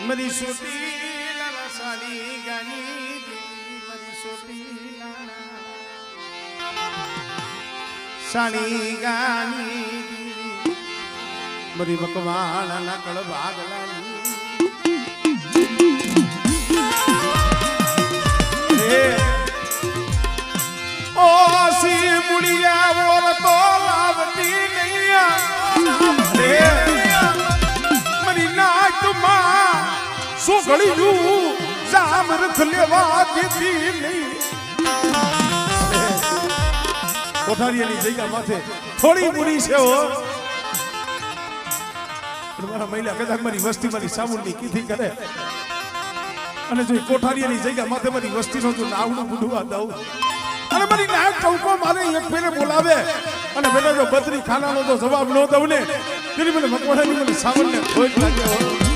મરી સોટી લાલા સાડી ગાની મરી સોટી સાડી ગાની મરી મકવાણા ના કળ ભાગલાની ઓ સી મુડિયા ઓર તો લાવતી નૈયા મરી નાકમાં સુગળ્યું જામરથ લેવા દીધી નહીં કોઠારીયાની જગ્યા માથે થોડી મુડી છે હો મારા મહિલા કદાચ મારી વસ્તી મારી સામુંડની કીધી કરે અને જો કોઠારીયાની જગ્યા માથે મારી વસ્તીનો જો નાવનું બુડવા દઉં અને મારી નાક ચૌકો મારે એક ફેરે બોલાવે અને બેટા જો બત્રી ખાનાનો તો જવાબ ન દઉં ને તેની મને મકવાણાની મને સાવરને ખોટ લાગે